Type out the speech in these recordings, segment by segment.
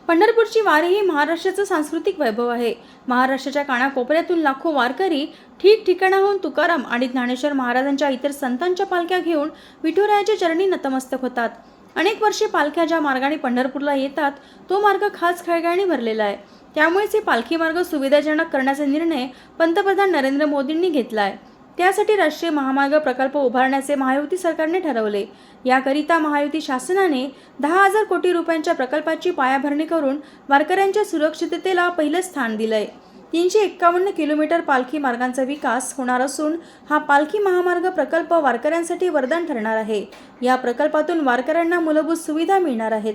पंढरपूरची वारी ही महाराष्ट्राचं सांस्कृतिक वैभव आहे। महाराष्ट्राच्या कानाकोपऱ्यातून लाखो वारकरी ठिकठिकाणाहून तुकाराम आणि ज्ञानेश्वर महाराजांच्या इतर संतांच्या पालख्या घेऊन विठुरायाच्या चरणी नतमस्तक होतात। अनेक वर्षे पालख्या ज्या मार्गाने पंढरपूरला येतात तो मार्ग खास खळग्याने भरलेला आहे। त्यामुळेच हे पालखी मार्ग सुविधाजनक करण्याचा निर्णय पंतप्रधान नरेंद्र मोदींनी घेतला आहे। त्यासाठी राष्ट्रीय महामार्ग प्रकल्प उभारण्याचे महायुती सरकारने ठरवले। याकरिता महायुती शासनाने 10,000 कोटी रुपयांच्या प्रकल्पाची पायाभरणी करून वारकऱ्यांच्या सुरक्षिततेला पहिलं स्थान दिलंय। 351 किलोमीटर पालखी मार्गांचा विकास होणार असून हा पालखी महामार्ग प्रकल्प वारकऱ्यांसाठी वरदान ठरणार आहे। या प्रकल्पातून वारकऱ्यांना मूलभूत सुविधा मिळणार आहेत।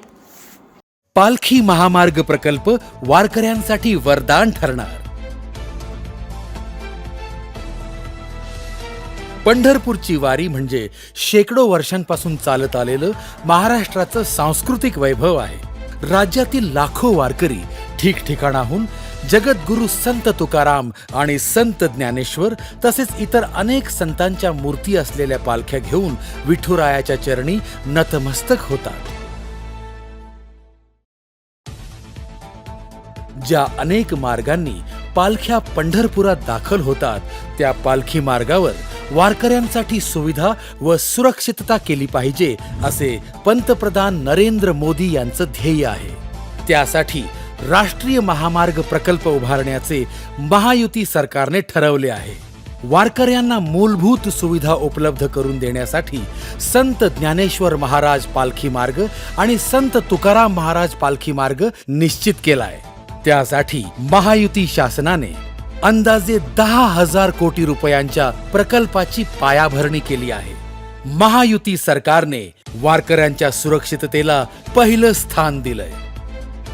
पालखी महामार्ग प्रकल्प वारकऱ्यांसाठी वरदान ठरणार। पंढरपूरची वारी म्हणजे शेकडो वर्षांपासून चालत आलेलं महाराष्ट्राचं सांस्कृतिक वैभव आहे। राज्यातील लाखो वारकरी ठिकठिकाणाहून जगद्गुरु संत तुकाराम आणि संत ज्ञानेश्वर तसेच इतर अनेक संतांच्या मूर्ती असलेल्या पालख्या घेऊन विठुरायाच्या चरणी नतमस्तक होतात। ज्या अनेक मार्गांनी पालख्या पंढरपुरात दाखल होतात त्या पालखी मार्गावर वारकऱ्यांसाठी सुविधा व सुरक्षितता केली पाहिजे असे पंतप्रधान नरेंद्र मोदी यांचं ध्येय आहे। त्यासाठी राष्ट्रीय महामार्ग प्रकल्प उभारण्याचे महायुती सरकारने ठरवले आहे। वारकऱ्यांना मूलभूत सुविधा उपलब्ध करून देण्यासाठी संत ज्ञानेश्वर महाराज पालखी मार्ग आणि संत तुकाराम महाराज पालखी मार्ग निश्चित केलाय। त्यासाठी महायुती शासनाने अंदाजे 10,000 कोटी रुपयांच्या प्रकल्पाची पायाभरणी केली आहे। महायुती सरकारने वारकऱ्यांच्या सुरक्षिततेला पहिलं स्थान दिलंय।